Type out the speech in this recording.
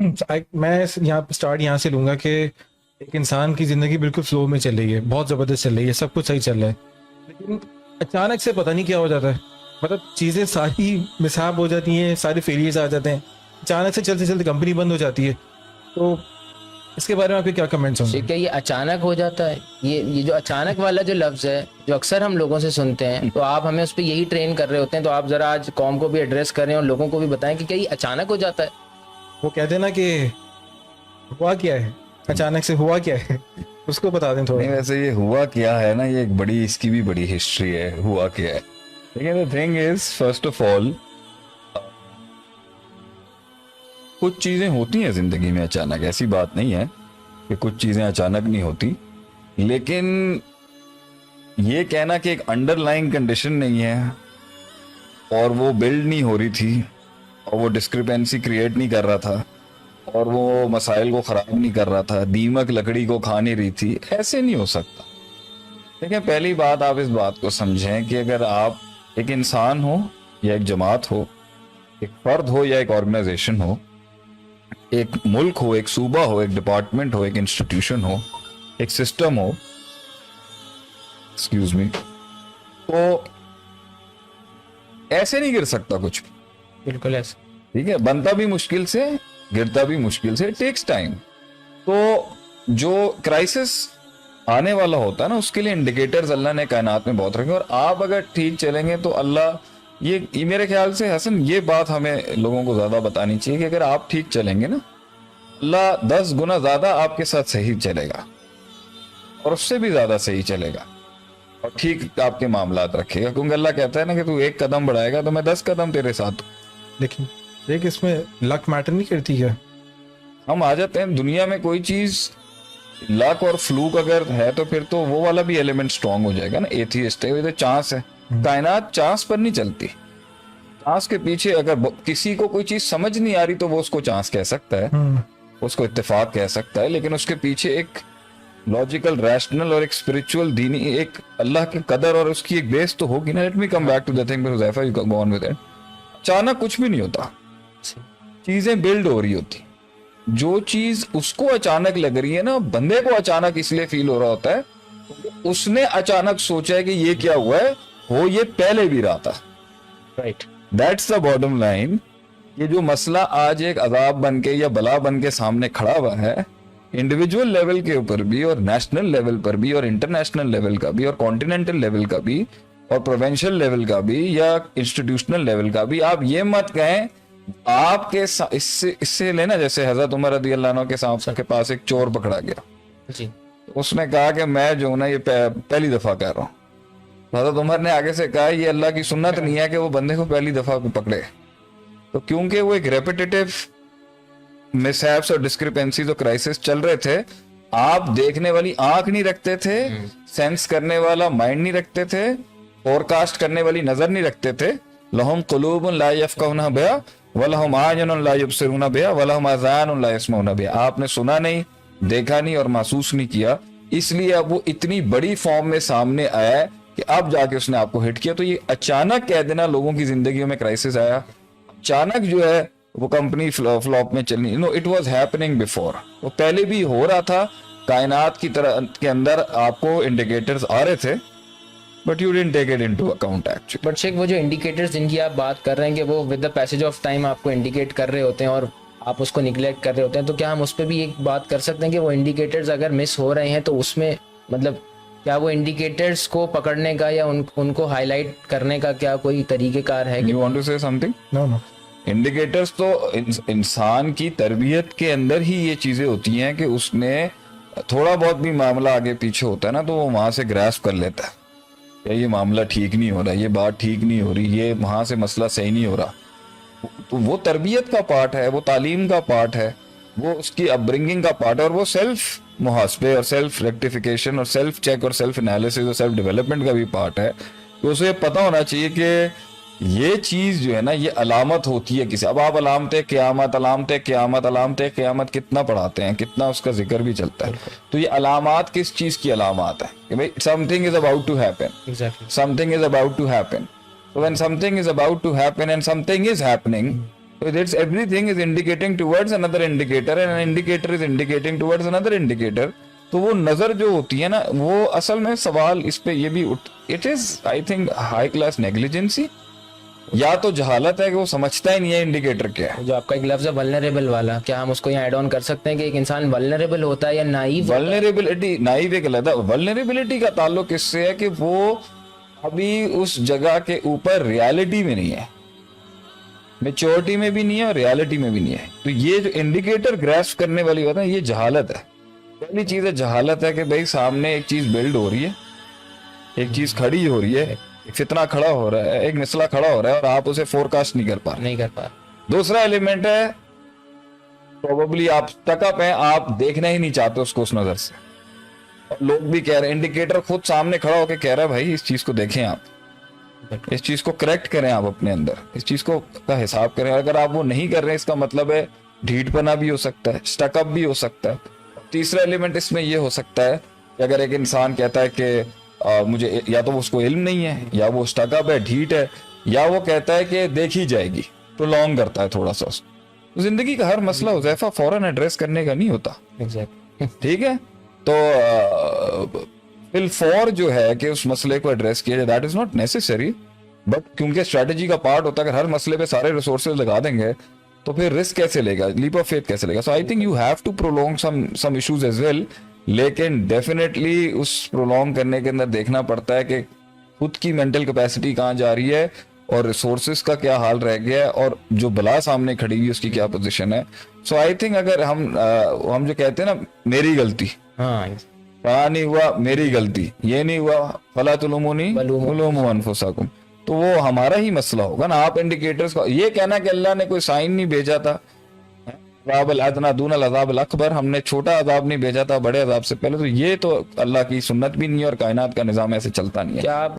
मैं यहाँ से लूंगा कि एक इंसान की ज़िंदगी बिल्कुल फ्लो में चल रही है, बहुत ज़बरदस्त चल रही है, सब कुछ सही चल रहा है, लेकिन अचानक से पता नहीं क्या हो जाता है। मतलब चीज़ें सारी मिसहैप हो जाती हैं, सारे फेलियर्स आ जाते हैं, अचानक से चलते चलते कंपनी बंद हो जाती है। तो इसके बारे में आपके क्या कमेंट्स होंगे? क्या ये अचानक हो जाता है? ये जो अचानक वाला जो लफ्ज़ है, जो अक्सर हम लोगों से सुनते हैं, तो आप हमें उस पर यही ट्रेन कर रहे होते हैं। तो आप ज़रा आज कौम को भी एड्रेस करें और लोगों को भी बताएं कि क्या ये अचानक हो जाता है? वो कहते हैं ना कि हुआ क्या है, अचानक से हुआ क्या है, उसको बता दें थोड़ा। नहीं, वैसे ये हुआ क्या है ना, ये एक बड़ी, इसकी भी बड़ी हिस्ट्री है, हुआ क्या है। लेकिन the thing is, first of all, कुछ चीजें होती हैं जिंदगी में अचानक, ऐसी बात नहीं है कि कुछ चीजें अचानक नहीं होती। लेकिन ये कहना कि एक अंडरलाइंग कंडीशन नहीं है और वो बिल्ड नहीं हो रही थी और वो डिस्क्रिपेंसी क्रिएट नहीं कर रहा था और वो मसाइल को ख़राब नहीं कर रहा था, दीमक लकड़ी को खा नहीं रही थी, ऐसे नहीं हो सकता। देखिए, पहली बात आप इस बात को समझें कि अगर आप एक इंसान हो या एक जमात हो, एक फर्द हो या एक ऑर्गेनाइजेशन हो, एक मुल्क हो, एक सूबा हो, एक डिपार्टमेंट हो, एक इंस्टीट्यूशन हो, एक सिस्टम हो, एक्सक्यूज मी, तो ऐसे नहीं गिर सकता कुछ भी। बिल्कुल ऐसा। ठीक है, बनता भी मुश्किल से, गिरता भी मुश्किल से, टेक्स टाइम। तो जो क्राइसिस आने वाला होता है ना, उसके लिए इंडिकेटर्स अल्लाह ने कायनात में बहुत रखे, और आप अगर ठीक चलेंगे तो अल्लाह, ये मेरे ख्याल से हसन, ये बात हमें लोगों को ज्यादा बतानी चाहिए कि अगर आप ठीक चलेंगे ना, अल्लाह 10 गुना ज्यादा आपके साथ सही चलेगा और उससे भी ज्यादा सही चलेगा और ठीक आपके मामलात रखेगा, क्योंकि अल्लाह कहता है ना कि तू एक कदम बढ़ाएगा तो मैं 10 कदम तेरे साथ हूं। लेकिन देख, इसमें लक मैटर नहीं करती क्या? हम आ जाते हैं दुनिया में, कोई चीज लक और फ्लूक अगर है तो फिर तो वो वाला भी एलिमेंट स्ट्रांग हो जाएगा ना। एथियस्ट है, ये तो चांस है। कायनात चांस पर नहीं चलती। चांस के पीछे अगर किसी को कोई चीज समझ नहीं आ रही तो वो उसको चांस कह सकता है, उसको इत्तेफाक कह सकता है, लेकिन उसके पीछे एक लॉजिकल, रैशनल और एक स्पिरिचुअल, दीनी, एक अल्लाह की कदर और उसकी एक बेस तो होगी ना। Let me come back to the thing, Huzaifa, you go on with it. अचानक कुछ भी नहीं होता, चीजें बिल्ड हो रही होती। जो चीज उसको अचानक लग रही है ना, बंदे को अचानक इसलिए फील हो रहा होता है, उसने अचानक सोचा है कि ये क्या हुआ है, वो ये पहले भी रहा था। Right, that's the bottom line. ये जो मसला आज एक अजाब बन के या बला बन के सामने खड़ा हुआ है, इंडिविजुअल लेवल के ऊपर भी और नेशनल लेवल पर भी और इंटरनेशनल लेवल का भी और कॉन्टिनेंटल लेवल का भी और प्रोविंशियल लेवल का भी या इंस्टीट्यूशनल लेवल का भी, आप ये मत कहें आपके इससे लेना, जैसे हजरत उमर रदी अल्लाह अन्हु के पास एक चोर पकड़ा गया जी। उसने कहा कि मैं जो ना ये पहली दफा कह रहा हूँ। हजरत उमर ने आगे से कहा ये अल्लाह की सुन्नत नहीं है कि वो बंदे को पहली दफा पकड़े, तो क्योंकि वो एक रेपिटेटिव मिसहैप्स और डिस्क्रिपेंसीज और क्राइसिस चल रहे थे, आप देखने वाली आंख नहीं रखते थे, सेंस करने वाला माइंड नहीं रखते थे, फोरकास्ट करने वाली नजर नहीं रखते थे। लहुम कुलूबुन ला यफ़क़हूना बिहा वलहुम आयुनुन ला युबसिरूना बिहा वलहुम आज़ानुन ला यस्मऊना बिहा। आपने सुना नहीं, देखा नहीं और महसूस नहीं किया, इसलिए अब वो इतनी बड़ी फॉर्म में सामने आया है कि अब जाके उसने आपको हिट किया। तो ये अचानक कह देना लोगों की जिंदगी में क्राइसिस आया, अचानक जो है वो कंपनी फ्लॉप में चलनी, no, it was happening before. वो पहले भी हो रहा था। कायनात की तरह के अंदर आपको इंडिकेटर्स आ रहे थे, but you didn't take it into account actually. But Sheikh, वो जो इंडिकेटर्स जिनकी आप बात कर रहे हैं कि वो with the passage of time आपको इंडिकेट कर रहे होते हैं और आप उसको निगलेक्ट कर रहे होते हैं, तो क्या हम उस पर भी एक बात कर सकते हैं कि वो इंडिकेटर्स अगर मिस हो रहे हैं तो उसमें मतलब क्या वो इंडिकेटर्स को पकड़ने का या उनको हाईलाइट करने का क्या कोई तरीकेकार है? You want to say something? No no, indicators तो इंसान की तरबियत के अंदर ही ये चीजें होती हैं कि उसने थोड़ा बहुत भी मामला आगे पीछे होता है ना, तो वो वहां से ग्रास्प कर लेता है या ये मामला ठीक नहीं हो रहा, ये बात ठीक नहीं हो रही, ये वहां से मसला सही नहीं हो रहा। तो वो तरबियत का पार्ट है, वो तालीम का पार्ट है, वो उसकी अपब्रिंगिंग का पार्ट है, और वो सेल्फ मुहासबे और सेल्फ रेक्टिफिकेशन और सेल्फ चेक और सेल्फ एनालिसिस और सेल्फ डेवलपमेंट का भी पार्ट है। तो उसे पता होना चाहिए कि ये चीज जो है ना, ये अलामत होती है किसी। अब आप अलामत क़यामत, अलामत क़यामत, अलामत क़यामत कितना पढ़ाते हैं, कितना उसका जिक्र भी चलता है। तो ये अलामात किस चीज की अलामात है कि भाई something is about to happen, something is about to happen. So when something is about to happen and something is happening, So that's everything is indicating towards another indicator and an indicator is indicating towards another indicator. तो वो नजर जो होती है ना, वो असल में सवाल इस पे ये भी it is I think high class negligence, या तो जहालत है कि वो समझता ही नहीं है इंडिकेटर क्या है। जो आपका एक लफ्ज है वल्नरेबल वाला, क्या हम उसको यहाँ ऐड ऑन कर सकते हैं कि एक इंसान वल्नरेबल होता है या नाइव? वल्नरेबिलिटी, नाइव एक अलग है। वल्नरेबिलिटी का ताल्लुक किससे है कि वो अभी उस जगह के ऊपर रियलिटी में नहीं है, मेच्योरिटी में भी नहीं है और रियलिटी में भी नहीं है। तो ये जो इंडिकेटर ग्रास्प करने वाली बात है, ये जहालत है। पहली चीज है जहालत है कि भाई सामने एक चीज बिल्ड हो रही है, एक चीज खड़ी हो रही है, एक फितना खड़ा हो रहा है, एक मसला खड़ा हो रहा है और आप उसे फोरकास्ट नहीं कर पा रहे। दूसरा एलिमेंट है प्रोबेबली आप स्टकअप हैं, आप देखना ही नहीं चाहते उसको उस नजर से। और लोग भी कह रहे हैं, इंडिकेटर खुद सामने खड़ा होकर कह रहा है भाई इस चीज को देखें, आप इस चीज को करेक्ट करें, आप अपने अंदर इस चीज को का हिसाब करें। अगर आप वो नहीं कर रहे हैं, इसका मतलब है ढीठपना भी हो सकता है, स्टकअप भी हो सकता है। तीसरा एलिमेंट इसमें ये हो सकता है कि अगर एक इंसान कहता है कि मुझे, या तो उसको इल्म नहीं है, या वो स्टकअप है, ढीठ है, या वो कहता है कि देखी जाएगी, प्रोलॉन्ग करता है थोड़ा सा। तो जिंदगी का हर मसला हुज़ैफा फौरन एड्रेस करने का नहीं होता। ठीक है, तो फिल फॉर जो है कि उस मसले को एड्रेस किया जाए, that is not necessary, but क्योंकि स्ट्रेटेजी का पार्ट होता है, अगर हर मसले पे सारे रिसोर्सेज लगा देंगे तो फिर रिस्क कैसे लेगा, लीप ऑफ फेथ कैसे लेगा। So I think you have to prolong some issues as well, लेकिन डेफिनेटली उस प्रोलॉन्ग करने के अंदर देखना पड़ता है कि खुद की मेंटल कैपेसिटी कहाँ जा रही है और रिसोर्सेज का क्या हाल रह गया है और जो बला सामने खड़ी हुई उसकी क्या पोजीशन है। सो आई थिंक अगर हम जो कहते हैं ना मेरी गलती, पता नहीं हुआ मेरी गलती, ये नहीं हुआ फला तुलुमुनी उलुमु अनफुसाकुम, तो वो हमारा ही मसला होगा ना। आप इंडिकेटर्स को ये कहना कि अल्लाह ने कोई साइन नहीं भेजा था, अज़ाबुल अदना दूनल अज़ाबिल अकबर, हमने छोटा अजाब नहीं भेजा था बड़े अजाब से पहले, तो ये तो अल्लाह की सुन्नत भी नहीं है और कायनात का निजाम ऐसे चलता नहीं है। क्या आप